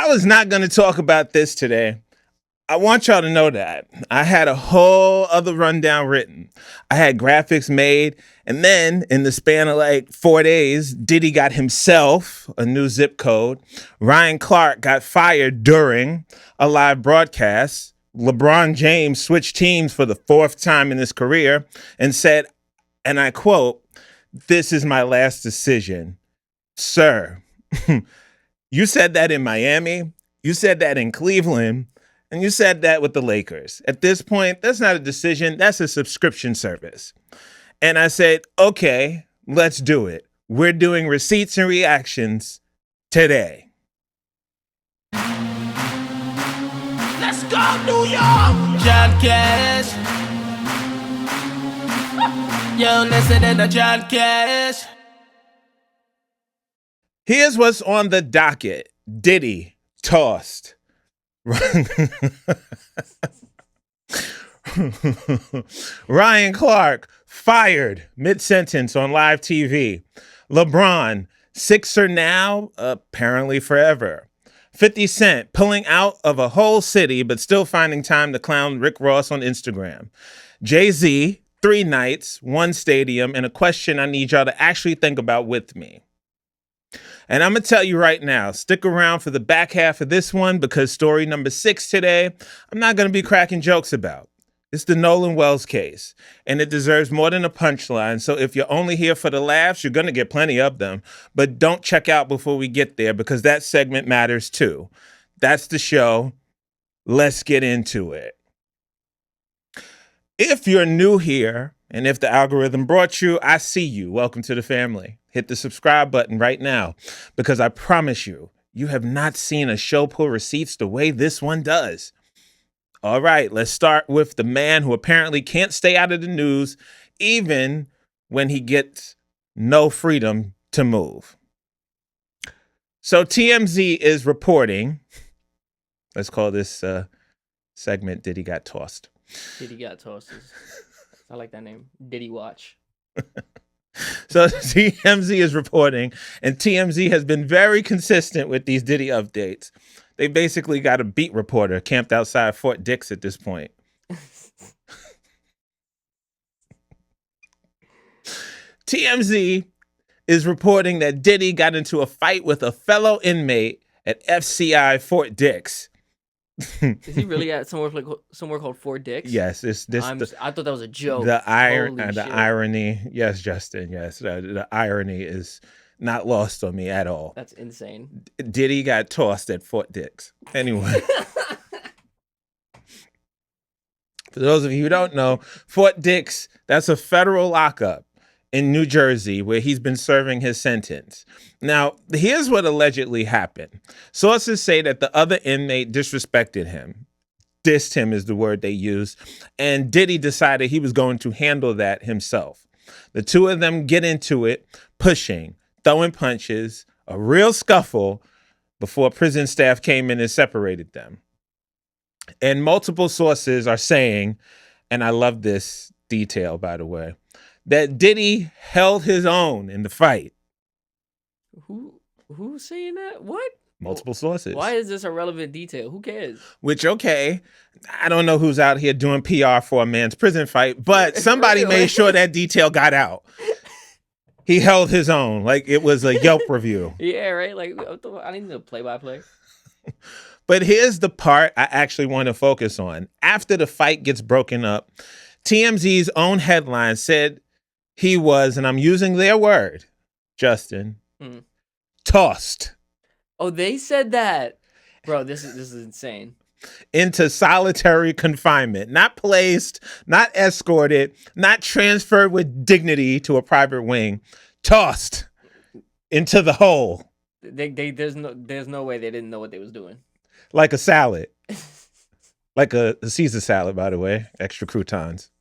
I was not going to talk about this today. I want y'all to know that. I had a whole other rundown written. I had graphics made. And then in the span of like 4 days, Diddy got himself a new zip code. Ryan Clark got fired during a live broadcast. LeBron James switched teams for the 4th time in his career and said, and I quote, "This is my last decision." Sir, you said that in Miami. You said that in Cleveland. And you said that with the Lakers. At this point, that's not a decision. That's a subscription service. And I said, okay, let's do it. We're doing receipts and reactions today. Let's go, New York! John Cash. Yo, listen to John Cash. Here's what's on the docket. Diddy tossed. Ryan Clark fired mid-sentence on live TV. LeBron, Sixer now, apparently forever. 50 Cent pulling out of a whole city but still finding time to clown Rick Ross on Instagram. Jay-Z, 3 nights, 1 stadium, and a question I need y'all to actually think about with me. And I'm going to tell you right now, stick around for the back half of this one because story number 6 today, I'm not going to be cracking jokes about. It's the Nolan Wells case, and it deserves more than a punchline. So if you're only here for the laughs, you're going to get plenty of them. But don't check out before we get there because that segment matters too. That's the show. Let's get into it. If you're new here, and if the algorithm brought you, I see you. Welcome to the family. Hit the subscribe button right now because I promise you, you have not seen a show pull receipts the way this one does. All right, let's start with the man who apparently can't stay out of the news even when he gets no freedom to move. So TMZ is reporting, let's call this segment Diddy Got Tossed. Diddy Got Tossed. I like that name. Diddy Watch. So TMZ is reporting, and TMZ has been very consistent with these Diddy updates. They basically got a beat reporter camped outside Fort Dix at this point. TMZ is reporting that Diddy got into a fight with a fellow inmate at FCI Fort Dix. Is he really at somewhere called Fort Dix? Yes, it's this. I thought that was a joke. The irony. Yes, Justin. Yes, the irony is not lost on me at all. That's insane. Diddy got tossed at Fort Dix. Anyway, for those of you who don't know, Fort Dix, that's a federal lockup in New Jersey where he's been serving his sentence. Now, here's what allegedly happened. Sources say that the other inmate disrespected him. Dissed him is the word they use. And Diddy decided he was going to handle that himself. The two of them get into it, pushing, throwing punches, a real scuffle before prison staff came in and separated them. And multiple sources are saying, and I love this detail, by the way, that Diddy held his own in the fight. Who's saying that? What? Multiple sources. Why is this a relevant detail? Who cares? Which, okay, I don't know who's out here doing PR for a man's prison fight, but somebody Really? made sure that detail got out. He held his own, like it was a Yelp review. Yeah, right? Like, I need to play-by-play. But here's the part I actually want to focus on. After the fight gets broken up, TMZ's own headline said he was, and I'm using their word, Justin, tossed. Oh, they said that. Bro, this is insane. Into solitary confinement, not placed, not escorted, not transferred with dignity to a private wing, tossed into the hole. There's no way they didn't know what they was doing. Like a salad. Like a Caesar salad, by the way. Extra croutons.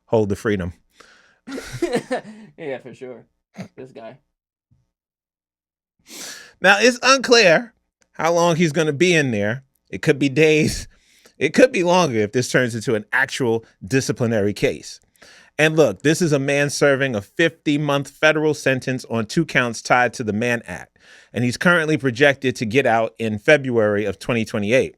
Hold the freedom. Yeah, for sure. This guy. Now, it's unclear how long he's going to be in there. It could be days. It could be longer if this turns into an actual disciplinary case. And look, this is a man serving a 50-month federal sentence on 2 counts tied to the Mann Act. and he's currently projected to get out in February of 2028.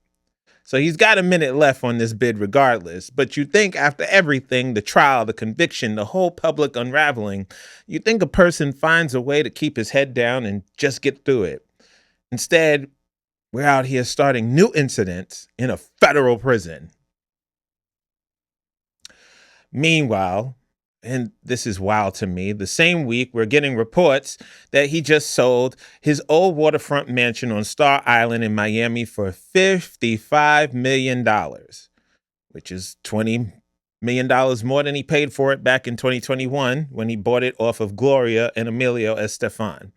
So he's got a minute left on this bid regardless. But you think after everything, the trial, the conviction, the whole public unraveling, you think a person finds a way to keep his head down and just get through it. Instead, we're out here starting new incidents in a federal prison. Meanwhile, and this is wild to me, the same week we're getting reports that he just sold his old waterfront mansion on Star Island in Miami for $55 million, which is $20 million more than he paid for it back in 2021 when he bought it off of Gloria and Emilio Estefan.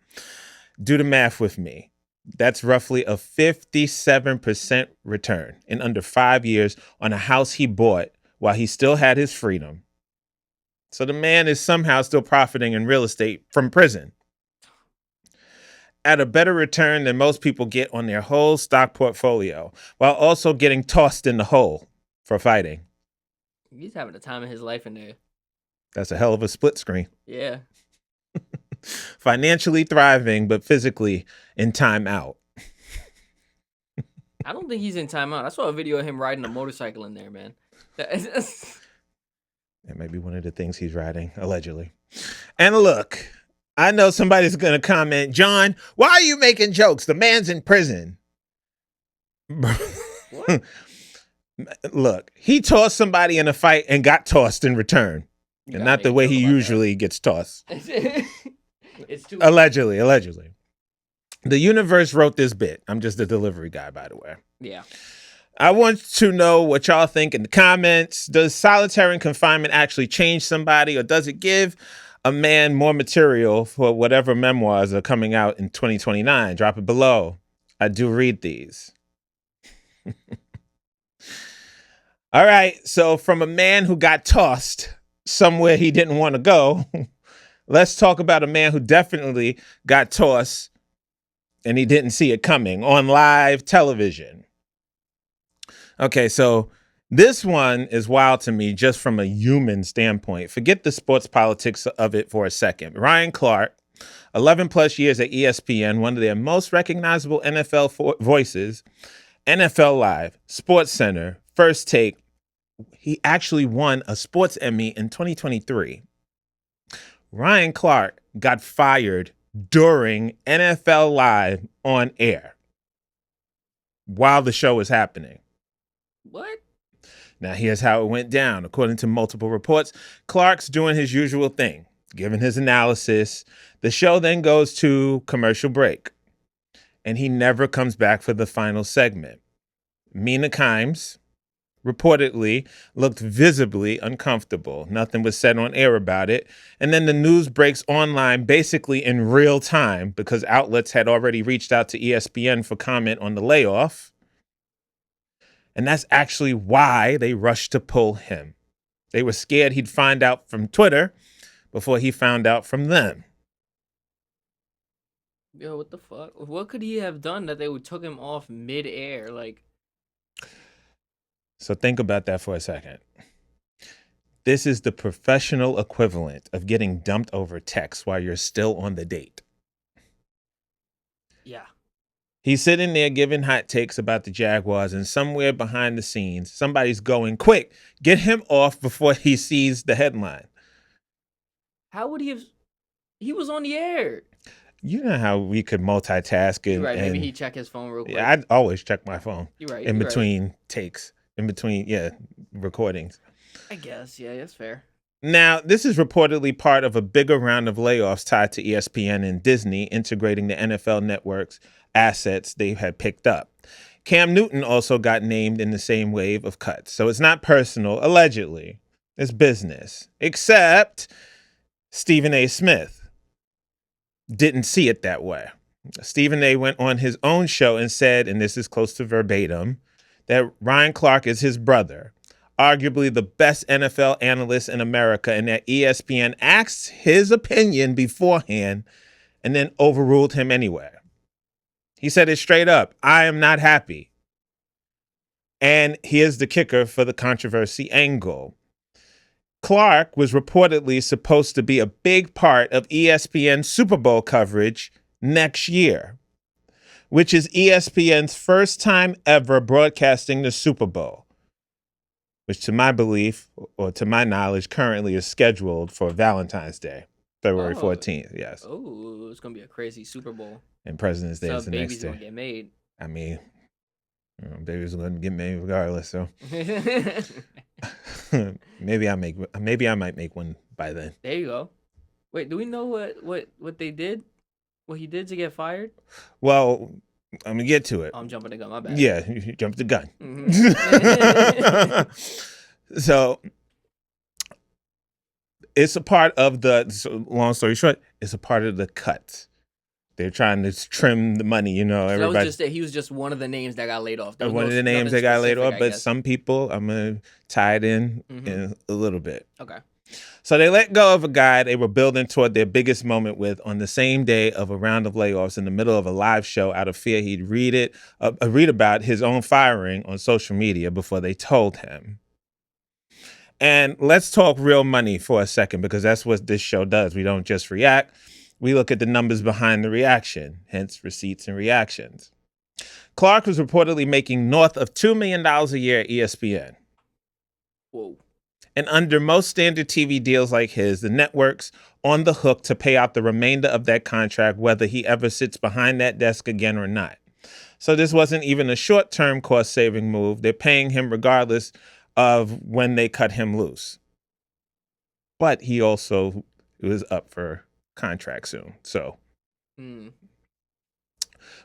Do the math with me. That's roughly a 57% return in under 5 years on a house he bought while he still had his freedom. So the man is somehow still profiting in real estate from prison at a better return than most people get on their whole stock portfolio, while also getting tossed in the hole for fighting. He's having the time of his life in there. That's a hell of a split screen. Yeah. Financially thriving, but physically in timeout. I don't think he's in timeout. I saw a video of him riding a motorcycle in there, man. That may be one of the things he's riding, allegedly. And look, I know somebody's going to comment, John, why are you making jokes? The man's in prison. What? Look, he tossed somebody in a fight and got tossed in return. And not the way he usually gets tossed. It's too Allegedly. The universe wrote this bit. I'm just a delivery guy, by the way. Yeah. I want to know what y'all think in the comments. Does solitary confinement actually change somebody, or does it give a man more material for whatever memoirs are coming out in 2029? Drop it below. I do read these. All right. So from a man who got tossed somewhere he didn't want to go, let's talk about a man who definitely got tossed and he didn't see it coming on live television. Okay, so this one is wild to me just from a human standpoint. Forget the sports politics of it for a second. Ryan Clark, 11 plus years at ESPN, one of their most recognizable NFL voices, NFL Live, Sports Center, First Take. He actually won a Sports Emmy in 2023. Ryan Clark got fired during NFL Live on air while the show was happening. What? Now, here's how it went down. According to multiple reports, Clark's doing his usual thing, giving his analysis. The show then goes to commercial break, and he never comes back for the final segment. Mina Kimes reportedly looked visibly uncomfortable. Nothing was said on air about it. And then the news breaks online basically in real time because outlets had already reached out to ESPN for comment on the layoff. And that's actually why they rushed to pull him. They were scared he'd find out from Twitter before he found out from them. Yo, what the fuck? What could he have done that they would took him off mid-air? Like, so think about that for a second. This is the professional equivalent of getting dumped over text while you're still on the date. yeah. He's sitting there giving hot takes about the Jaguars, and somewhere behind the scenes, somebody's going, quick, get him off before he sees the headline. How would he have? He was on the air. You know how we could multitask. You're right. Maybe he check his phone real quick. Yeah, I'd always check my phone. You're right. In between takes, in between, recordings. I guess. Yeah, that's fair. Now, this is reportedly part of a bigger round of layoffs tied to ESPN and Disney integrating the NFL network's assets they had picked up. Cam Newton also got named in the same wave of cuts. So it's not personal, allegedly. It's business. Except Stephen A. Smith didn't see it that way. Stephen A. went on his own show and said, and this is close to verbatim, that Ryan Clark is his brother, arguably the best NFL analyst in America, and that ESPN asked his opinion beforehand and then overruled him anyway. He said it straight up. I am not happy. And here's the kicker for the controversy angle. Clark was reportedly supposed to be a big part of ESPN's Super Bowl coverage next year. which is ESPN's first time ever broadcasting the Super Bowl, which to my belief, or to my knowledge, currently is scheduled for Valentine's Day, February 14th. Yes. Oh, it's going to be a crazy Super Bowl. And President's Day is the next day. Baby's going to get made. I mean, baby's going to get made regardless, so. maybe I might make one by then. There you go. Wait, do we know what they did? What he did to get fired? Well, I'm gonna get to it. I'm jumping the gun. My bad. Yeah, you jumped the gun. Mm-hmm. So it's a part of long story short, it's a part of the cut. They're trying to trim the money, everybody. He was just one of the names that got laid off. One of the names that got laid off, but some people, I'm going to tie it in a little bit. Okay. So they let go of a guy they were building toward their biggest moment with on the same day of a round of layoffs in the middle of a live show out of fear he'd read about his own firing on social media before they told him. And let's talk real money for a second, because that's what this show does. We don't just react. We look at the numbers behind the reaction, hence receipts and reactions. Clark was reportedly making north of $2 million a year at ESPN. Whoa. And under most standard TV deals like his, the network's on the hook to pay out the remainder of that contract, whether he ever sits behind that desk again or not. So this wasn't even a short-term cost-saving move. They're paying him regardless of when they cut him loose. But he also was up for contract soon. So,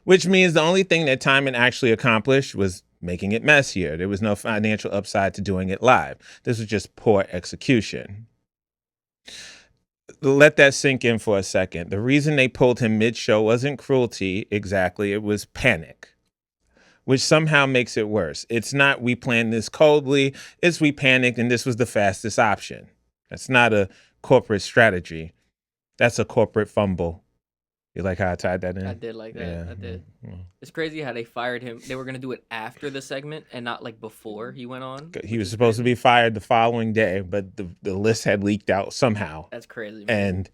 which means the only thing that Timon actually accomplished was making it messier. There was no financial upside to doing it live. This was just poor execution. Let that sink in for a second. The reason they pulled him mid-show wasn't cruelty exactly. It was panic, which somehow makes it worse. It's not we planned this coldly. It's we panicked and this was the fastest option. That's not a corporate strategy. That's a corporate fumble. You like how I tied that in? I did like that. Yeah. I did. Yeah. It's crazy how they fired him. They were going to do it after the segment and not like before he went on. He was supposed to be fired the following day, but the list had leaked out somehow. That's crazy, man. And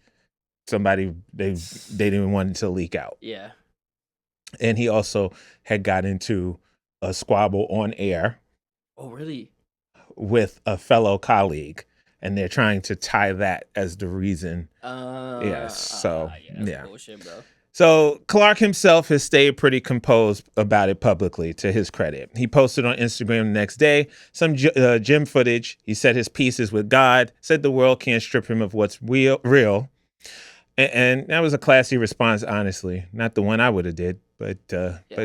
somebody, they didn't want it to leak out. Yeah. And he also had got into a squabble on air. Oh, really? With a fellow colleague. And they're trying to tie that as the reason. Yes. So, yeah. Bullshit, bro. So Clark himself has stayed pretty composed about it publicly, to his credit. He posted on Instagram the next day some gym footage. He said his piece is with God, said the world can't strip him of what's real. And that was a classy response, honestly. Not the one I would have did, but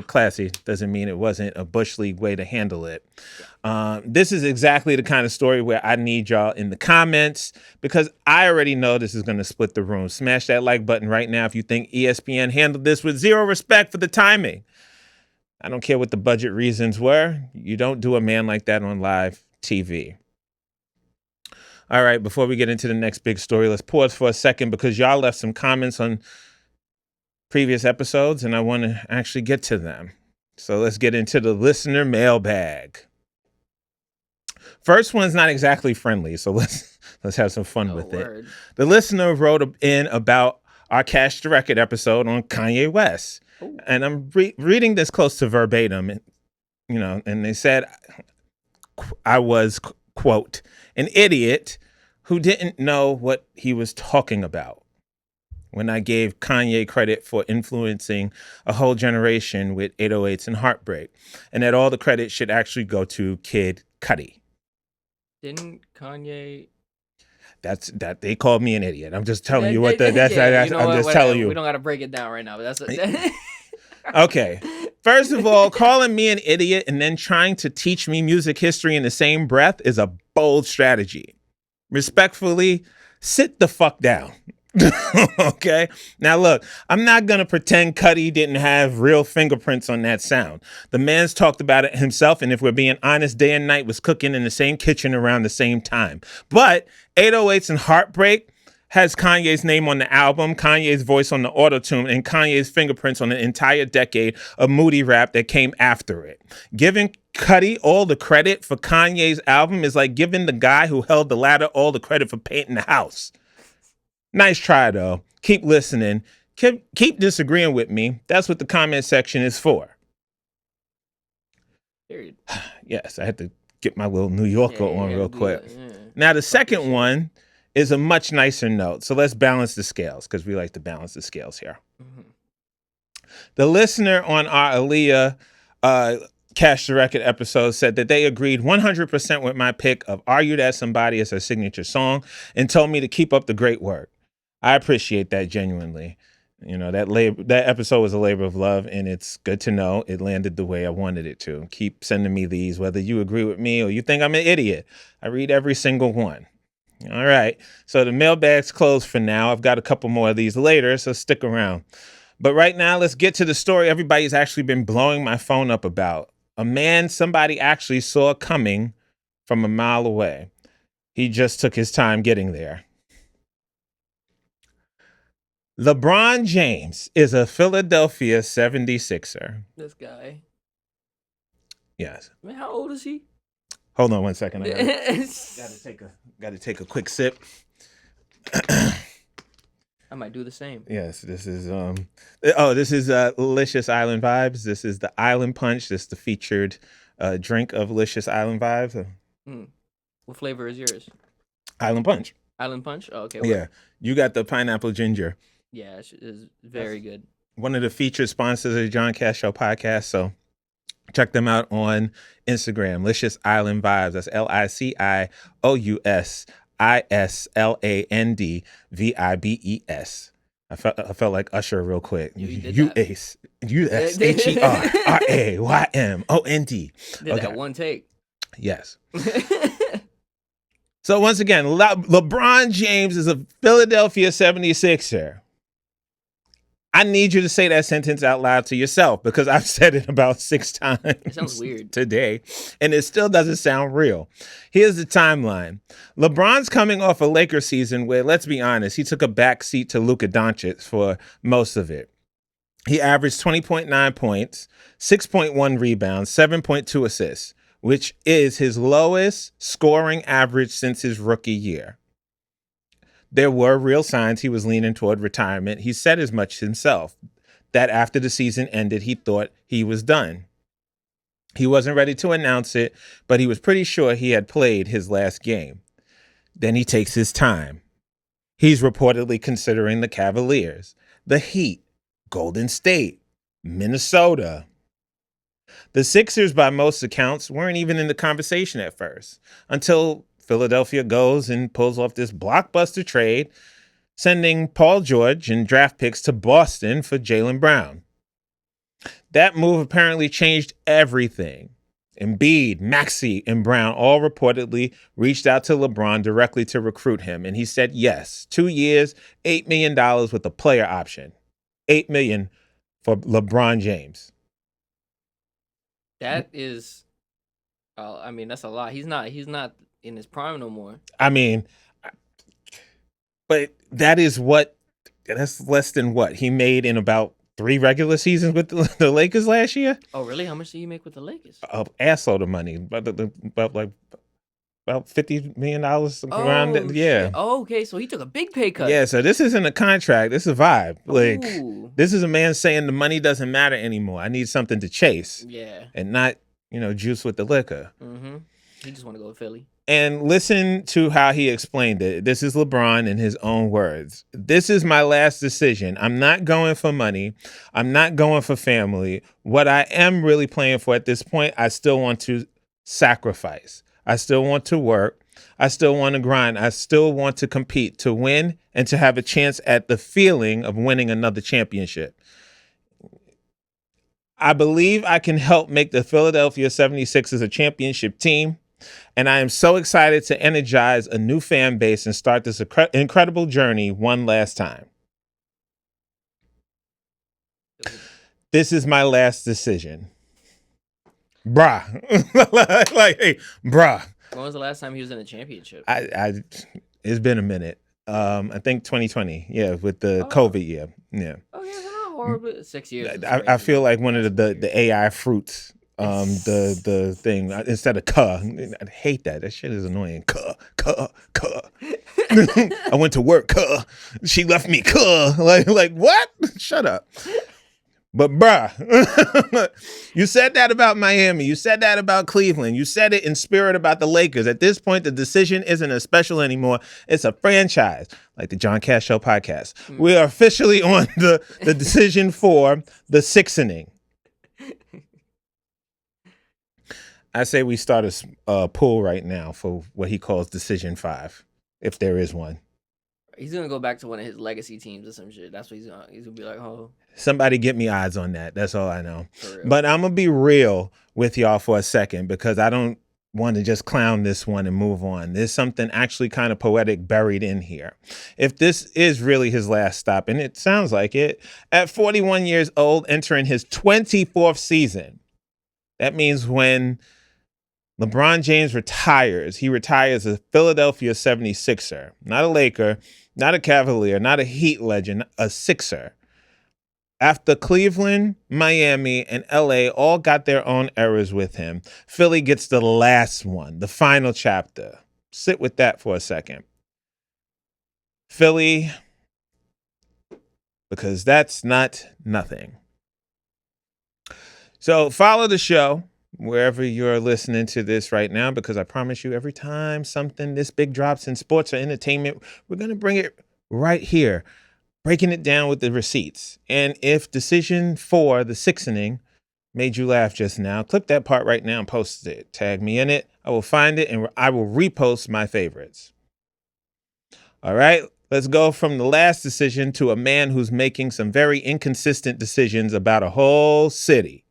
classy doesn't mean it wasn't a Bush League way to handle it. This is exactly the kind of story where I need y'all in the comments, because I already know this is going to split the room. Smash that like button right now if you think ESPN handled this with zero respect for the timing. I don't care what the budget reasons were. You don't do a man like that on live TV. All right, before we get into the next big story, let's pause for a second, because y'all left some comments on previous episodes, and I want to actually get to them. So let's get into the listener mailbag. First one's not exactly friendly, so let's have some fun with it. The listener wrote in about our Cash the Record episode on Kanye West. Ooh. And I'm reading this close to verbatim, and they said I was, quote, an idiot who didn't know what he was talking about when I gave Kanye credit for influencing a whole generation with 808s and Heartbreak, and that all the credit should actually go to Kid Cudi. Didn't Kanye? That's that. They called me an idiot. I'm just telling you what I'm just telling you. We don't got to break it down right now, but that's okay. First of all, calling me an idiot and then trying to teach me music history in the same breath is a bold strategy. Respectfully, sit the fuck down. Okay? Now look, I'm not going to pretend Cudi didn't have real fingerprints on that sound. The man's talked about it himself, and if we're being honest, day and night was cooking in the same kitchen around the same time. But 808s and Heartbreak has Kanye's name on the album, Kanye's voice on the auto-tune, and Kanye's fingerprints on the entire decade of moody rap that came after it. Giving Cudi all the credit for Kanye's album is like giving the guy who held the ladder all the credit for painting the house. Nice try, though. Keep listening. Keep disagreeing with me. That's what the comment section is for. Period. Yes, I had to get my little New Yorker on real quick. Yeah. Now, the second one is a much nicer note. So let's balance the scales because we like to balance the scales here. Mm-hmm. The listener on our Aaliyah Cash the Record episode said that they agreed 100% with my pick of Are You That Somebody as her signature song and told me to keep up the great work. I appreciate that genuinely. You know, that episode was a labor of love, and it's good to know it landed the way I wanted it to. Keep sending me these, whether you agree with me or you think I'm an idiot. I read every single one. All right. So the mailbag's closed for now. I've got a couple more of these later, so stick around. But right now, let's get to the story everybody's actually been blowing my phone up about. A man somebody actually saw coming from a mile away. He just took his time getting there. LeBron James is a Philadelphia 76er. This guy. Yes. Man, how old is he? Hold on one second. I gotta take a quick sip. I might do the same. Yes, this is Licious Island Vibes. This is the Island Punch. This is the featured drink of Licious Island Vibes. What flavor is yours? Island Punch. Island Punch? Oh, okay. Yeah. You got the pineapple ginger. Yeah, it's very good. One of the featured sponsors of the John Cash Show podcast, so check them out on Instagram. Licious Island Vibes. That's LICIOUSISLANDVIBES. I felt like Usher real quick. USHERAYMOND. Did that one take. Yes. So once again, LeBron James is a Philadelphia 76er. I need you to say that sentence out loud to yourself because I've said it about 6 times. It sounds weird. Today, and it still doesn't sound real. Here's the timeline. LeBron's coming off a Lakers season where, let's be honest, he took a back seat to Luka Doncic for most of it. He averaged 20.9 points, 6.1 rebounds, 7.2 assists, which is his lowest scoring average since his rookie year. There were real signs he was leaning toward retirement. He said as much himself, that after the season ended, he thought he was done. He wasn't ready to announce it, but he was pretty sure he had played his last game. Then he takes his time. He's reportedly considering the Cavaliers, the Heat, Golden State, Minnesota. The Sixers, by most accounts, weren't even in the conversation at first, until Philadelphia goes and pulls off this blockbuster trade, sending Paul George and draft picks to Boston for Jaylen Brown. That move apparently changed everything. Embiid, Maxey, and Brown all reportedly reached out to LeBron directly to recruit him, and he said yes. 2 years, $8 million with a player option. $8 million for LeBron James. That is, that's a lot. He's not in his prime no more. But that's less than what he made in about 3 regular seasons with the Lakers last year. Oh, really? How much did he make with the Lakers? Assload of money, about $50 million around it. Yeah. Shit. Oh, okay. So he took a big pay cut. Yeah. So this isn't a contract. This is a vibe. Like, ooh. This is a man saying the money doesn't matter anymore. I need something to chase. Yeah. And not, juice with the liquor. Mm-hmm. He just want to go to Philly. And listen to how he explained it. This is LeBron in his own words. This is my last decision. I'm not going for money. I'm not going for family. What I am really playing for at this point, I still want to sacrifice. I still want to work. I still want to grind. I still want to compete, to win, and to have a chance at the feeling of winning another championship. I believe I can help make the Philadelphia 76ers a championship team, and I am so excited to energize a new fan base and start this incredible journey one last time. This is my last decision. Bruh. Hey, bruh. When was the last time he was in a championship? It's been a minute. I think 2020. Yeah, with the COVID year. Yeah. Oh, yeah, not horribly. 6 years. I feel like one of the AI fruits. The thing instead of I hate that. That shit is annoying. I went to work, she left me, like what? Shut up. But bruh, you said that about Miami. You said that about Cleveland. You said it in spirit about the Lakers. At this point, the decision isn't a special anymore. It's a franchise, like the John Cash Show podcast. We are officially on the decision for the sixth inning. I say we start a pool right now for what he calls Decision 5, if there is one. He's gonna go back to one of his legacy teams or some shit. That's what he's gonna be like, oh. Somebody get me odds on that. That's all I know. But I'm gonna be real with y'all for a second because I don't want to just clown this one and move on. There's something actually kind of poetic buried in here. If this is really his last stop, and it sounds like it, at 41 years old, entering his 24th season, that means when LeBron James retires, he retires as a Philadelphia 76er, not a Laker, not a Cavalier, not a Heat legend, a Sixer. After Cleveland, Miami, and LA all got their own eras with him, Philly gets the last one, the final chapter. Sit with that for a second. Philly, because that's not nothing. So follow the show wherever you're listening to this right now, because I promise you every time something this big drops in sports or entertainment, we're going to bring it right here, breaking it down with the receipts. And if decision 4, the sixth inning, made you laugh just now, clip that part right now and post it. Tag me in it. I will find it and I will repost my favorites. All right, let's go from the last decision to a man who's making some very inconsistent decisions about a whole city.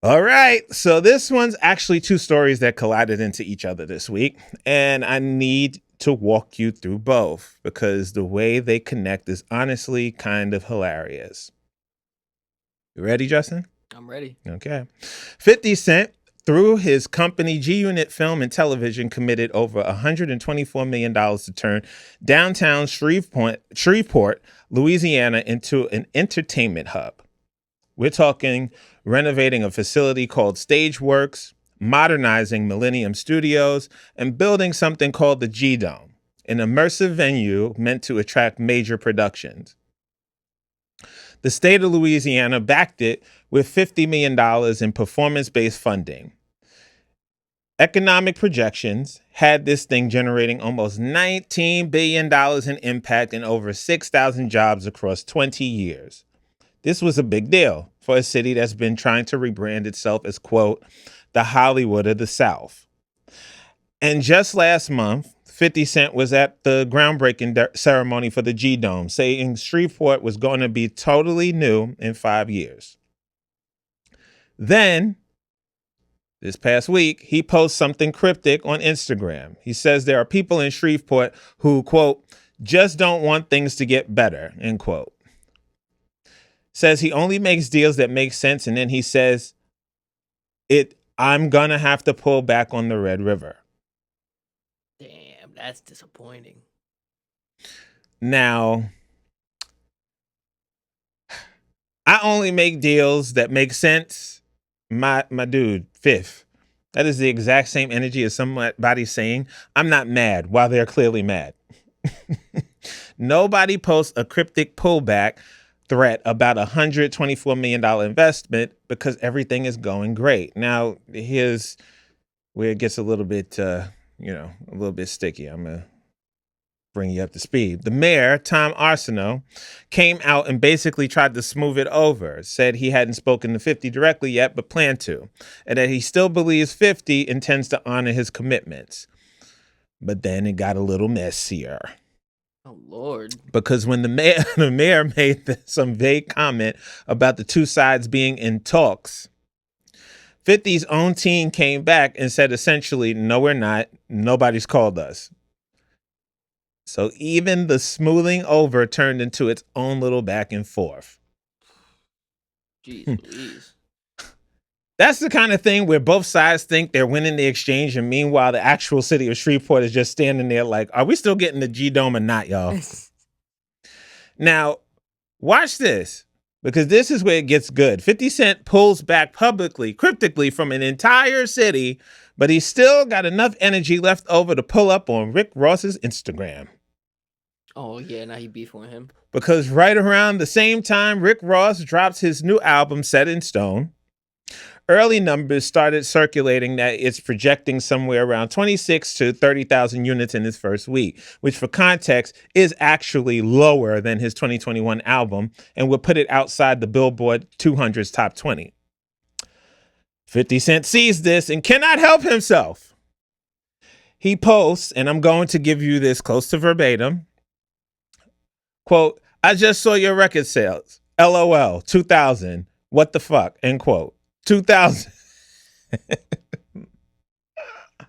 All right, so this one's actually 2 stories that collided into each other this week, and I need to walk you through both because the way they connect is honestly kind of hilarious. You ready, Justin? I'm ready. Okay. 50 Cent, through his company G-Unit Film and Television, committed over $124 million to turn downtown Shreveport, Louisiana, into an entertainment hub. We're talking renovating a facility called Stageworks, modernizing Millennium Studios, and building something called the G-Dome, an immersive venue meant to attract major productions. The state of Louisiana backed it with $50 million in performance-based funding. Economic projections had this thing generating almost $19 billion in impact and over 6,000 jobs across 20 years. This was a big deal for a city that's been trying to rebrand itself as, quote, the Hollywood of the South. And just last month, 50 Cent was at the groundbreaking ceremony for the G-Dome, saying Shreveport was going to be totally new in 5 years. Then, this past week, he posts something cryptic on Instagram. He says there are people in Shreveport who, quote, just don't want things to get better, end quote. Says he only makes deals that make sense, and then he says, I'm going to have to pull back on the Red River. Damn, that's disappointing. Now, I only make deals that make sense. My dude, Fifth, that is the exact same energy as somebody saying, I'm not mad while they're clearly mad. Nobody posts a cryptic pullback threat about $124 million investment because everything is going great. Now, here's where it gets a little bit, a little bit sticky. I'm going to bring you up to speed. The mayor, Tom Arsenault, came out and basically tried to smooth it over, said he hadn't spoken to 50 directly yet, but planned to, and that he still believes 50 intends to honor his commitments. But then it got a little messier. Oh, Lord. Because when the mayor made some vague comment about the two sides being in talks, 50's own team came back and said essentially, no, we're not. Nobody's called us. So even the smoothing over turned into its own little back and forth. Jeez Louise. That's the kind of thing where both sides think they're winning the exchange, and meanwhile, the actual city of Shreveport is just standing there like, are we still getting the G-Dome or not, y'all? Now, watch this, because this is where it gets good. 50 Cent pulls back publicly, cryptically, from an entire city but he still got enough energy left over to pull up on Rick Ross's Instagram. Oh, yeah, now he beefing with him. Because right around the same time Rick Ross drops his new album, Set in Stone, early numbers started circulating that it's projecting somewhere around 26 to 30,000 units in his first week, which for context is actually lower than his 2021 album and would put it outside the Billboard 200's top 20. 50 Cent sees this and cannot help himself. He posts, and I'm going to give you this close to verbatim, quote, "I just saw your record sales. LOL, 2000. What the fuck?" End quote. 2000.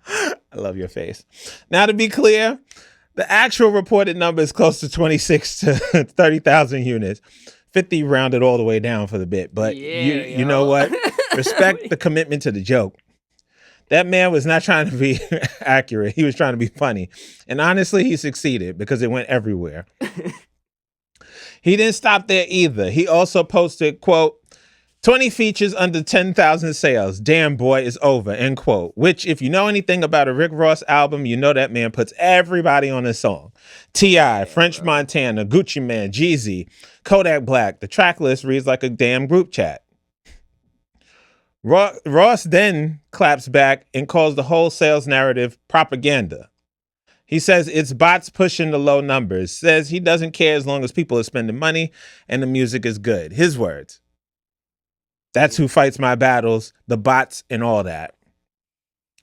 I love your face. Now, to be clear, the actual reported number is close to 26 to 30,000 units. 50 rounded all the way down for the bit. But you know what? Respect the commitment to the joke. That man was not trying to be accurate. He was trying to be funny. And honestly, he succeeded because it went everywhere. He didn't stop there either. He also posted, quote, 20 features under 10,000 sales. Damn, boy, it's over, end quote. Which, if you know anything about a Rick Ross album, you know that man puts everybody on a song. T.I., French Montana, Gucci Mane, Jeezy, Kodak Black. The track list reads like a damn group chat. Ross then claps back and calls the whole sales narrative propaganda. He says it's bots pushing the low numbers. Says he doesn't care as long as people are spending money and the music is good. His words. That's who fights my battles, the bots and all that.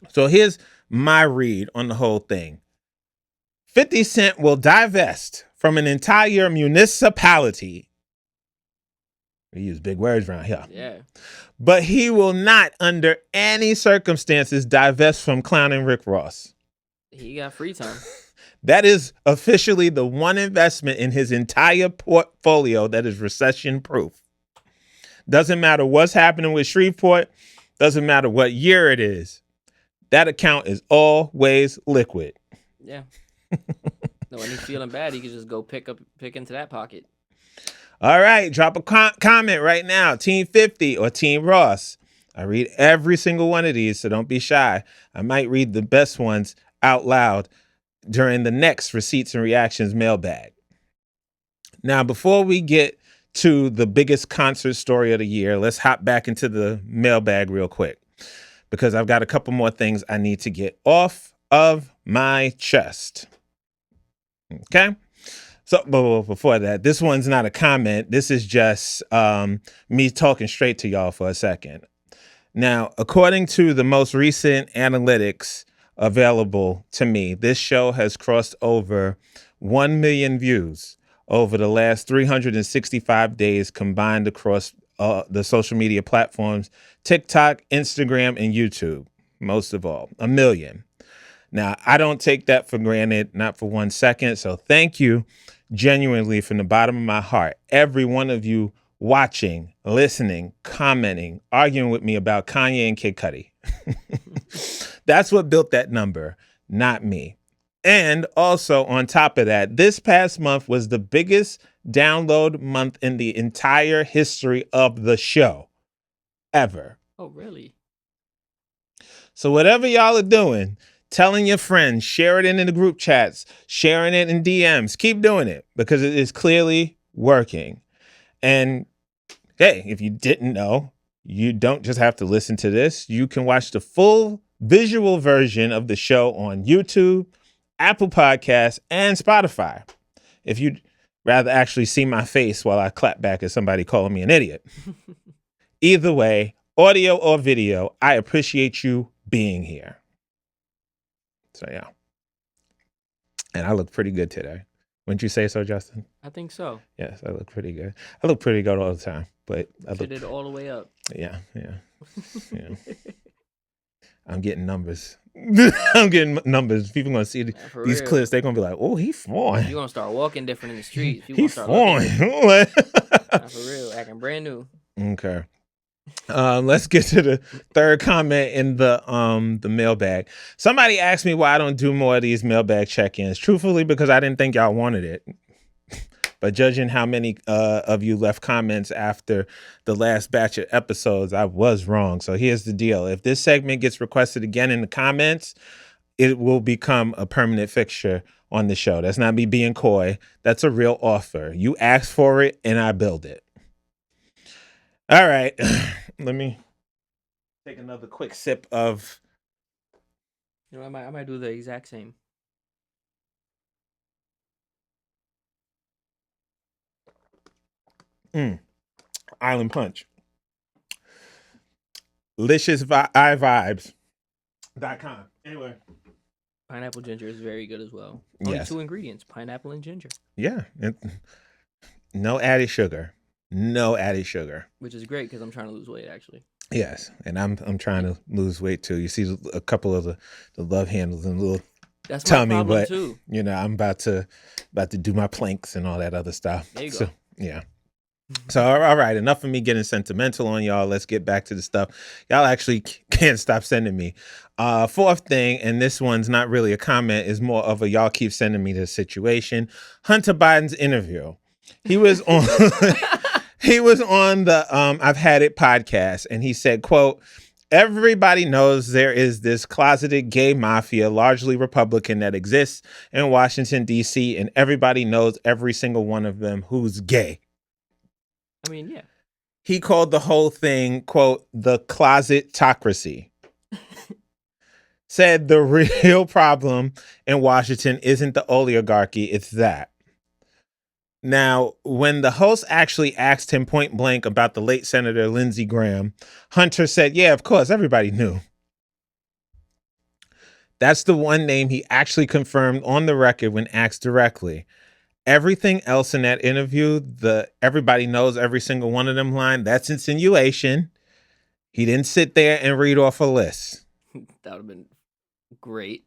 So here's my read on the whole thing. 50 Cent will divest from an entire municipality. We use big words around here. Yeah. But he will not, under any circumstances, divest from clowning Rick Ross. He got free time. That is officially the one investment in his entire portfolio that is recession proof. Doesn't matter what's happening with Shreveport. Doesn't matter what year it is. That account is always liquid. Yeah. No, when he's feeling bad, he can just go pick into that pocket. All right, drop a comment right now. Team 50 or Team Ross. I read every single one of these, so don't be shy. I might read the best ones out loud during the next Receipts and Reactions mailbag. Now, before we get to the biggest concert story of the year, let's hop back into the mailbag real quick because I've got a couple more things I need to get off of my chest. Okay? So, but before that, this one's not a comment. This is just me talking straight to y'all for a second. Now, according to the most recent analytics available to me, this show has crossed over 1 million views over the last 365 days combined across the social media platforms, TikTok, Instagram, and YouTube, most of all, 1 million. Now, I don't take that for granted, not for 1 second. So thank you genuinely from the bottom of my heart. Every one of you watching, listening, commenting, arguing with me about Kanye and Kid Cudi. That's what built that number, not me. And also on top of that, this past month was the biggest download month in the entire history of the show ever. Oh, really? So whatever y'all are doing, telling your friends, share it in the group chats, sharing it in DMs, keep doing it because it is clearly working. And hey, if you didn't know, you don't just have to listen to this. You can watch the full visual version of the show on YouTube, Apple Podcasts, and Spotify. If you'd rather actually see my face while I clap back at somebody calling me an idiot. Either way, audio or video, I appreciate you being here. So, yeah. And I look pretty good today. Wouldn't you say so, Justin? I think so. Yes, I look pretty good. I look pretty good all the time, but I look... Fitted all the way up. Yeah. I'm getting numbers. I'm getting numbers. People going to see these clips. They're going to be like, oh, he fine. You're going to start walking different in the streets. He fine. For real. Acting brand new. Okay. Let's get to the third comment in the mailbag. Somebody asked me why I don't do more of these mailbag check-ins. Truthfully, because I didn't think y'all wanted it. But judging how many of you left comments after the last batch of episodes, I was wrong. So here's the deal. If this segment gets requested again in the comments, it will become a permanent fixture on the show. That's not me being coy. That's a real offer. You asked for it and I build it. All right. Let me take another quick sip of... You know, I might do the exact same. Island Punch. LiciousVibes.com. Anyway. Pineapple ginger is very good as well. Only Yes. 2 ingredients, pineapple and ginger. Yeah. No added sugar. No added sugar. Which is great because I'm trying to lose weight, actually. Yes. And I'm trying to lose weight too. You see a couple of the love handles and little That's tummy, my problem but too. you know, I'm about to do my planks and all that other stuff. There you So, go. yeah. So, all right, enough of me getting sentimental on y'all. Let's get back to the stuff y'all actually can't stop sending me. Fourth thing, and this one's not really a comment, is more of a y'all keep sending me this situation. Hunter Biden's interview. He was on he was on the I've Had It podcast, and he said, quote, "Everybody knows there is this closeted gay mafia, largely Republican, that exists in Washington, D.C., and everybody knows every single one of them who's gay." I mean, yeah. He called the whole thing, quote, "the closetocracy." Said the real problem in Washington isn't the oligarchy, it's that. Now, when the host actually asked him point blank about the late Senator Lindsey Graham, Hunter said, yeah, of course, everybody knew. That's the one name he actually confirmed on the record when asked directly. Everything else in that interview, the everybody knows every single one of them line, that's insinuation. He didn't sit there and read off a list. That would have been great.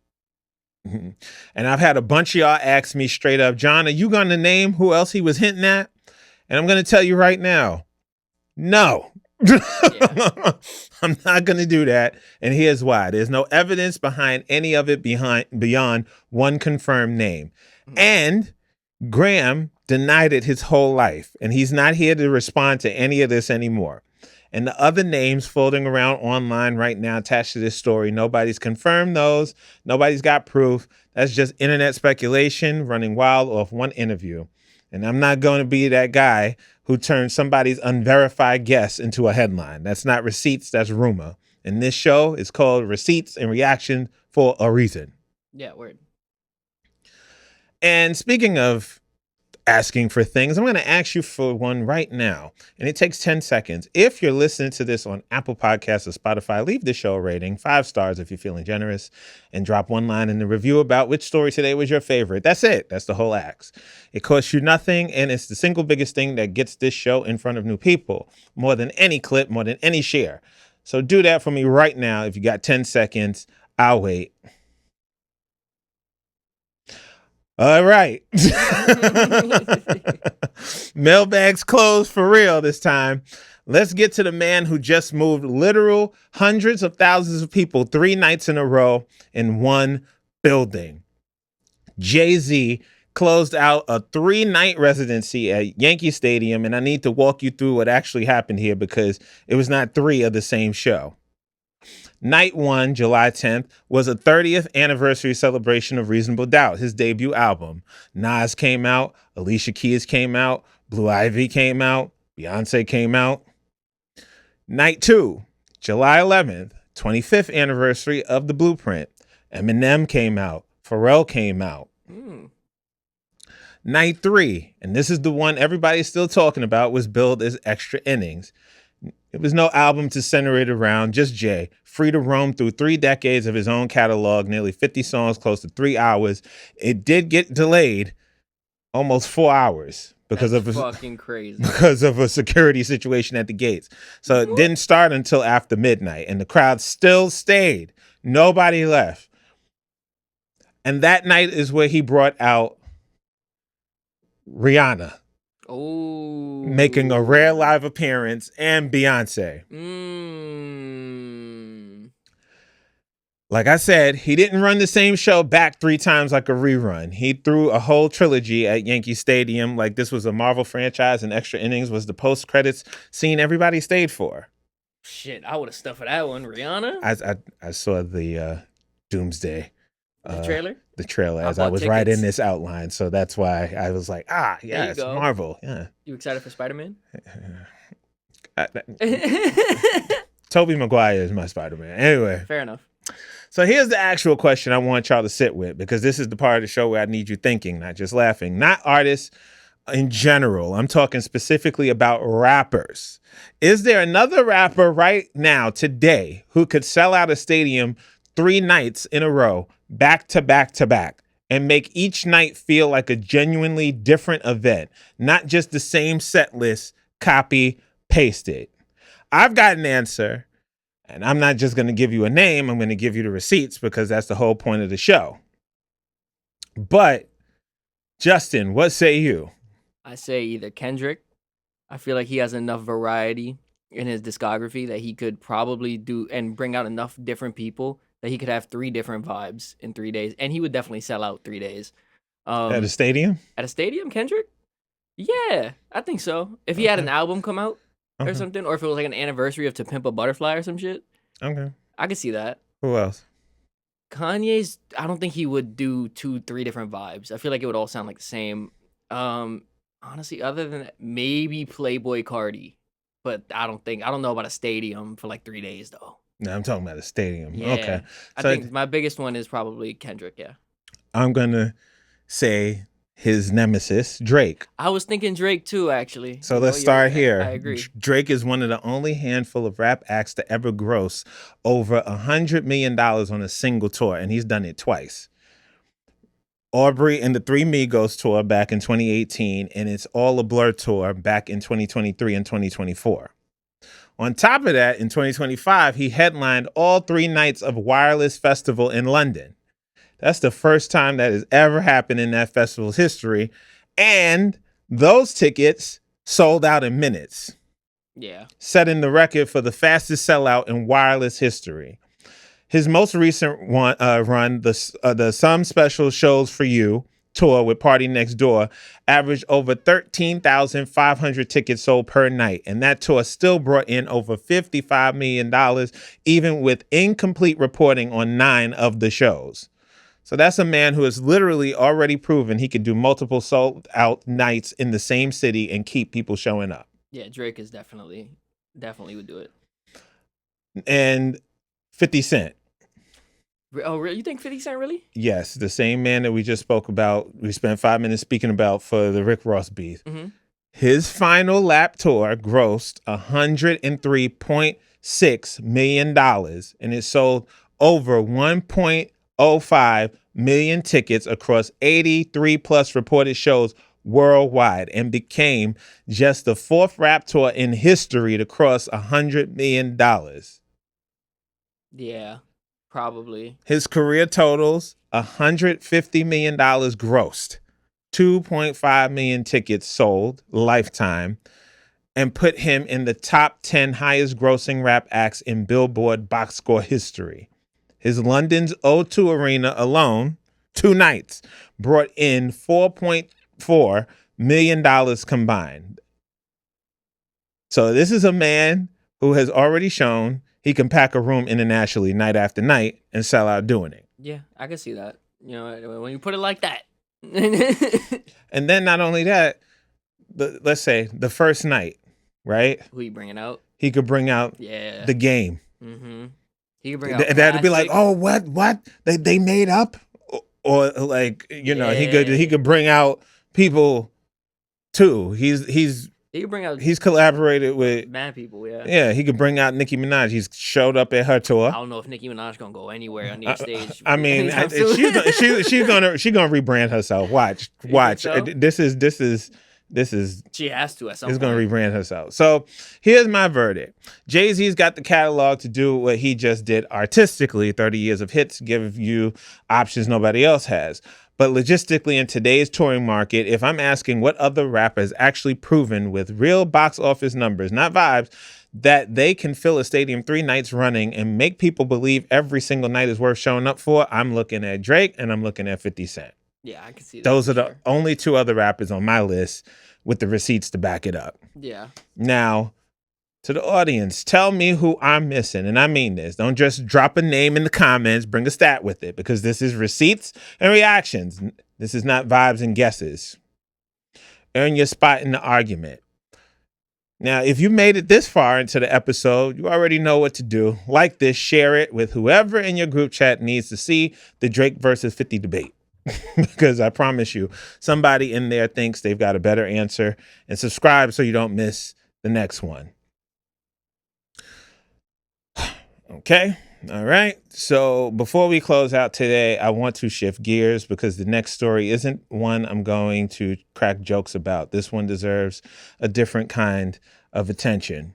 And I've had a bunch of y'all ask me straight up, John, are you going to name who else he was hinting at? And I'm going to tell you right now, no. Yeah. I'm not going to do that. And here's why. There's no evidence behind any of it beyond one confirmed name. And Graham denied it his whole life, and he's not here to respond to any of this anymore. And the other names floating around online right now attached to this story, nobody's confirmed those. Nobody's got proof. That's just internet speculation running wild off one interview. And I'm not going to be that guy who turns somebody's unverified guess into a headline. That's not receipts, that's rumor. And this show is called Receipts and Reaction for a reason. Yeah, word. And speaking of asking for things, I'm going to ask you for one right now. And it takes 10 seconds. If you're listening to this on Apple Podcasts or Spotify, leave the show a rating, 5 stars if you're feeling generous, and drop one line in the review about which story today was your favorite. That's it. That's the whole ask. It costs you nothing, and it's the single biggest thing that gets this show in front of new people, more than any clip, more than any share. So do that for me right now. If you got 10 seconds, I'll wait. All right. Mailbag's closed for real this time. Let's get to the man who just moved literal hundreds of thousands of people 3 nights in a row in one building. Jay-Z closed out a 3-night residency at Yankee Stadium, and I need to walk you through what actually happened here because it was not 3 of the same show. Night 1, July 10th, was a 30th anniversary celebration of Reasonable Doubt, his debut album. Nas came out, Alicia Keys came out, Blue Ivy came out, Beyoncé came out. Night 2, July 11th, 25th anniversary of The Blueprint. Eminem came out, Pharrell came out. Night 3, and this is the one everybody's still talking about, was billed as Extra Innings. It was no album to center it around, just Jay, free to roam through 3 decades of his own catalog, nearly 50 songs, close to 3 hours. It did get delayed almost 4 hours because That's of fucking crazy. Because of a security situation at the gates. So it didn't start until after midnight, and the crowd still stayed. Nobody left. And that night is where he brought out Rihanna. Oh, Making a rare live appearance, and Beyoncé. Like I said, he didn't run the same show back 3 times like a rerun. He threw a whole trilogy at Yankee Stadium like this was a Marvel franchise, and Extra Innings was the post-credits scene everybody stayed for. Shit, I would have stuck for that one. Rihanna? I saw the Doomsday. The trailer? The trailer as I I bought was right in tickets. this outline. So that's why I was like, yeah, you it's go. Marvel. Yeah. You excited for Spider-Man? Tobey Maguire is my Spider-Man. Anyway. Fair enough. So here's the actual question I want y'all to sit with, because this is the part of the show where I need you thinking, not just laughing. Not artists in general. I'm talking specifically about rappers. Is there another rapper right now, today, who could sell out a stadium 3 nights in a row, back to back to back, and make each night feel like a genuinely different event, not just the same set list, copy, pasted? I've got an answer. And I'm not just going to give you a name. I'm going to give you the receipts, because that's the whole point of the show. But, Justin, what say you? I say either Kendrick. I feel like he has enough variety in his discography that he could probably do and bring out enough different people that he could have 3 different vibes in 3 days. And he would definitely sell out 3 days. At a stadium? At a stadium, Kendrick? Yeah, I think so. If he had an album come out or Okay. something, or if it was like an anniversary of To Pimp a Butterfly or some shit, Okay. I could see that. Who else? Kanye's, I don't think he would do 2-3 different vibes. I feel like it would all sound like the same. Honestly, other than that, maybe Playboy Cardi, but I don't know about a stadium for like 3 days though. No, I'm talking about a stadium. Yeah. Okay. I So think my biggest one is probably Kendrick. Yeah, I'm going to say his nemesis, Drake. I was thinking Drake too, actually. So You know, let's you're start right. here. I agree. Drake is one of the only handful of rap acts to ever gross over $100 million on a single tour, and he's done it twice. Aubrey and the Three Migos tour back in 2018, and it's All a Blur tour back in 2023 and 2024. On top of that, in 2025, he headlined all 3 nights of Wireless Festival in London. That's the first time that has ever happened in that festival's history, and those tickets sold out in minutes, Yeah. setting the record for the fastest sellout in Wireless history. His most recent run, the Some Special Shows for You tour with Party Next Door, averaged over 13,500 tickets sold per night. And that tour still brought in over $55 million, even with incomplete reporting on 9 of the shows. So that's a man who has literally already proven he can do multiple sold out nights in the same city and keep people showing up. Yeah, Drake is definitely would do it. And 50 Cent. Oh, really? You think 50 Cent really? Yes, the same man that we just spoke about, we spent 5 minutes speaking about for the Rick Ross beef. Mm-hmm. His final lap tour grossed $103.6 million, and it sold over 1.05 million tickets across 83 plus reported shows worldwide, and became just the 4th rap tour in history to cross $100 million. Yeah, probably. His career totals $150 million grossed, 2.5 million tickets sold lifetime, and put him in the top 10 highest grossing rap acts in Billboard box score history. His London's O2 Arena alone, 2 nights, brought in $4.4 million combined. So this is a man who has already shown he can pack a room internationally night after night and sell out doing it. Yeah, I can see that. You know, when you put it like that. And then not only that, let's say the first night, right? Who you bringing out? He could bring out Yeah. The Game. Mm-hmm. He could bring out That'd be like, Classic. oh, what? They made up? Or like, you know, Yeah. he could bring out people too. He's He could bring out collaborated with, mad people, yeah. yeah, he could bring out Nicki Minaj. He's showed up at her I tour. don't know if Nicki Minaj gonna go anywhere on the stage. I mean, anytime soon. she's gonna rebrand herself. Watch. so? This is She has to at some is point. going to rebrand herself. So here's my verdict. Jay-Z's got the catalog to do what he just did artistically. 30 years of hits give you options nobody else has. But logistically, in today's touring market, if I'm asking what other rappers actually proven with real box office numbers, not vibes, that they can fill a stadium 3 nights running and make people believe every single night is worth showing up for, I'm looking at Drake and I'm looking at 50 Cent. Yeah, I can see that. Those are for the sure. only 2 other rappers on my list with the receipts to back it up. Yeah. Now, to the audience, tell me who I'm missing. And I mean this. Don't just drop a name in the comments, bring a stat with it, because this is receipts and reactions. This is not vibes and guesses. Earn your spot in the argument. Now, if you made it this far into the episode, you already know what to do. Like this, share it with whoever in your group chat needs to see the Drake versus 50 debate. Because I promise you, somebody in there thinks they've got a better answer. And subscribe so you don't miss the next one. Okay. All right. So before we close out today, I want to shift gears because the next story isn't one I'm going to crack jokes about. This one deserves a different kind of attention.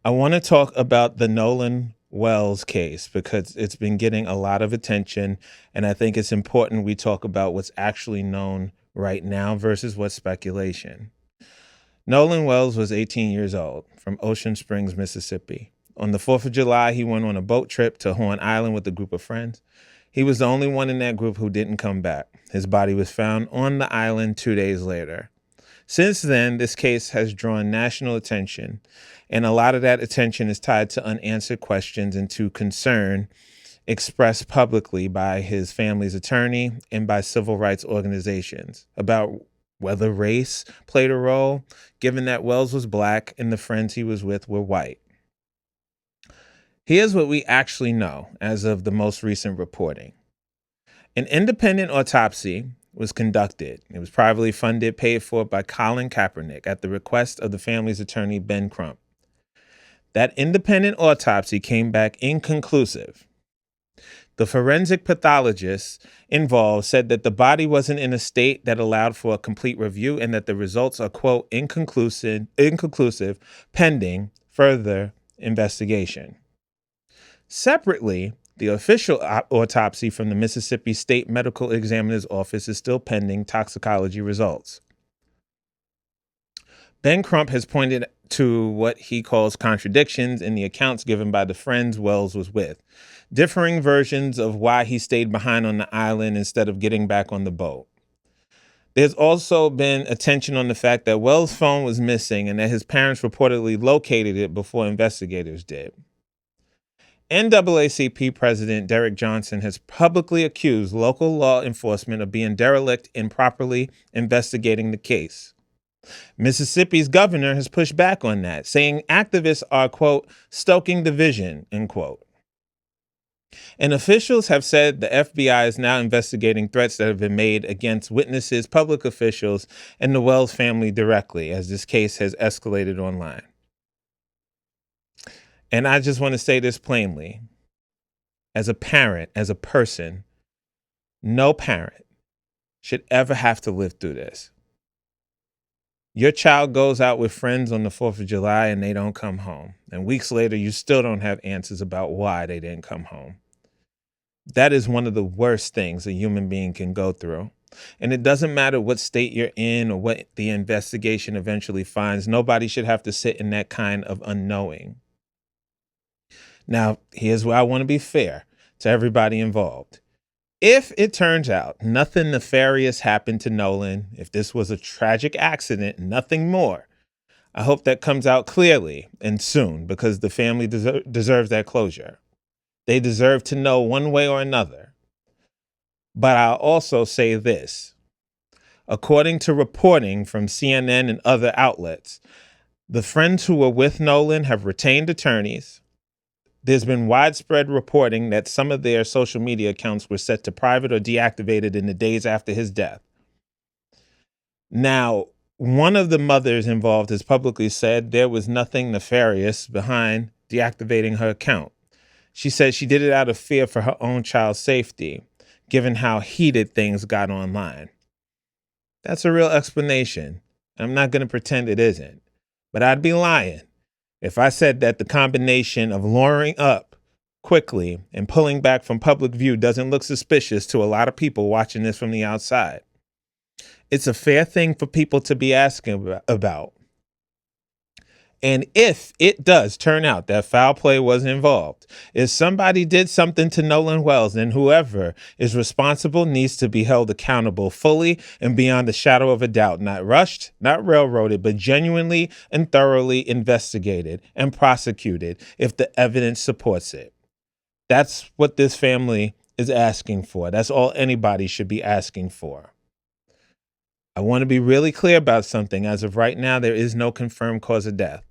I want to talk about the Nolan Wells case because it's been getting a lot of attention, and I think it's important we talk about what's actually known right now versus what's speculation. Nolan Wells was 18 years old from Ocean Springs, Mississippi. On the 4th of July, he went on a boat trip to Horn Island with a group of friends. He was the only one in that group who didn't come back. His body was found on the island 2 days later. Since then, this case has drawn national attention, and a lot of that attention is tied to unanswered questions and to concern expressed publicly by his family's attorney and by civil rights organizations about whether race played a role, given that Wells was black and the friends he was with were white. Here's what we actually know as of the most recent reporting. An independent autopsy was conducted. It was privately funded, paid for by Colin Kaepernick at the request of the family's attorney, Ben Crump. That independent autopsy came back inconclusive. The forensic pathologist involved said that the body wasn't in a state that allowed for a complete review and that the results are, quote, inconclusive pending further investigation. Separately, the official autopsy from the Mississippi State Medical Examiner's Office is still pending toxicology results. Ben Crump has pointed to what he calls contradictions in the accounts given by the friends Wells was with, differing versions of why he stayed behind on the island instead of getting back on the boat. There's also been attention on the fact that Wells' phone was missing and that his parents reportedly located it before investigators did. NAACP President Derek Johnson has publicly accused local law enforcement of being derelict in properly investigating the case. Mississippi's governor has pushed back on that, saying activists are, quote, stoking division, end quote. And officials have said the FBI is now investigating threats that have been made against witnesses, public officials, and the Wells family directly as this case has escalated online. And I just want to say this plainly. As a parent, as a person, no parent should ever have to live through this. Your child goes out with friends on the 4th of July and they don't come home. And weeks later, you still don't have answers about why they didn't come home. That is one of the worst things a human being can go through. And it doesn't matter what state you're in or what the investigation eventually finds. Nobody should have to sit in that kind of unknowing. Now, here's where I want to be fair to everybody involved. If it turns out nothing nefarious happened to Nolan, if this was a tragic accident, nothing more, I hope that comes out clearly and soon because the family deserves that closure. They deserve to know one way or another. But I'll also say this. According to reporting from CNN and other outlets, the friends who were with Nolan have retained attorneys. There's been widespread reporting that some of their social media accounts were set to private or deactivated in the days after his death. Now, one of the mothers involved has publicly said there was nothing nefarious behind deactivating her account. She said she did it out of fear for her own child's safety, given how heated things got online. That's a real explanation. I'm not going to pretend it isn't, but I'd be lying if I said that the combination of luring up quickly and pulling back from public view doesn't look suspicious to a lot of people watching this from the outside. It's a fair thing for people to be asking about. And if it does turn out that foul play was involved, if somebody did something to Nolan Wells, then whoever is responsible needs to be held accountable fully and beyond the shadow of a doubt, not rushed, not railroaded, but genuinely and thoroughly investigated and prosecuted if the evidence supports it. That's what this family is asking for. That's all anybody should be asking for. I want to be really clear about something. As of right now, there is no confirmed cause of death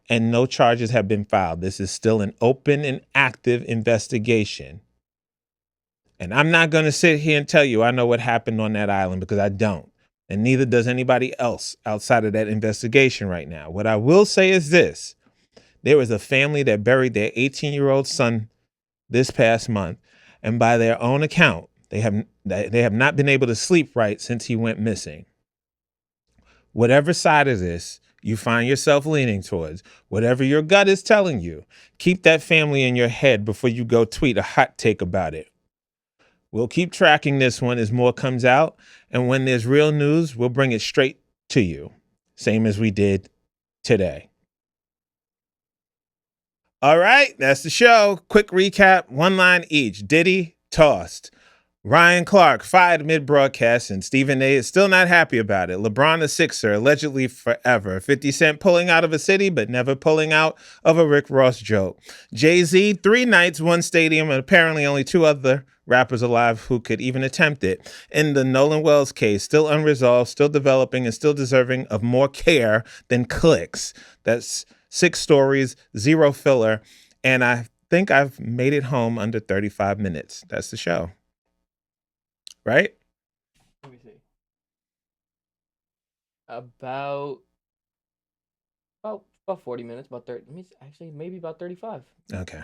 and no charges have been filed. This is still an open and active investigation. And I'm not going to sit here and tell you I know what happened on that island, because I don't. And neither does anybody else outside of that investigation right now. What I will say is this. There was a family that buried their 18-year-old son this past month. And by their own account, they have not been able to sleep right since he went missing. Whatever side of this you find yourself leaning towards, whatever your gut is telling you, keep that family in your head before you go tweet a hot take about it. We'll keep tracking this one as more comes out, and when there's real news, we'll bring it straight to you, same as we did today. All right, that's the show. Quick recap, one line each. Diddy tossed. Ryan Clark fired mid-broadcast, and Stephen A. is still not happy about it. LeBron the Sixer, allegedly forever. 50 Cent pulling out of a city, but never pulling out of a Rick Ross joke. Jay-Z, 3 nights, 1 stadium, and apparently only 2 other rappers alive who could even attempt it. In the Nolan Wells case, still unresolved, still developing, and still deserving of more care than clicks. That's 6 stories, 0 filler, and I think I've made it home under 35 minutes. That's the show. Right? Let me see. About 40 minutes, about 30. Actually, maybe about 35. Okay.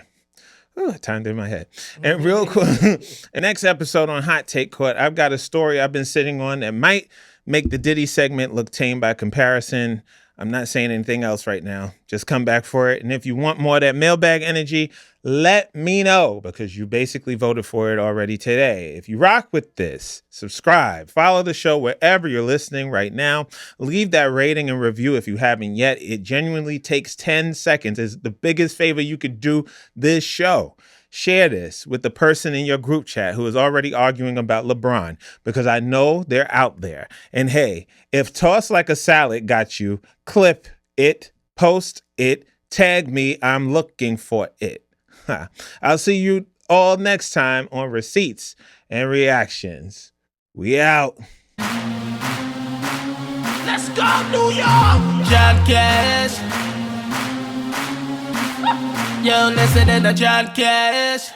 Ooh, timed in my head. And real quick, the next episode on Hot Take Court, I've got a story I've been sitting on that might make the Diddy segment look tame by comparison. I'm not saying anything else right now. Just come back for it. And if you want more of that mailbag energy, let me know, because you basically voted for it already today. If you rock with this, subscribe, follow the show wherever you're listening right now. Leave that rating and review if you haven't yet. It genuinely takes 10 seconds. It's the biggest favor you could do this show. Share this with the person in your group chat who is already arguing about LeBron, because I know they're out there. And hey, if Toss Like a Salad got you, clip it, post it, tag me. I'm looking for it. I'll see you all next time on Receipts and Reactions. We out. Let's go, New York! John Cash. Yo, listen to the John Cash.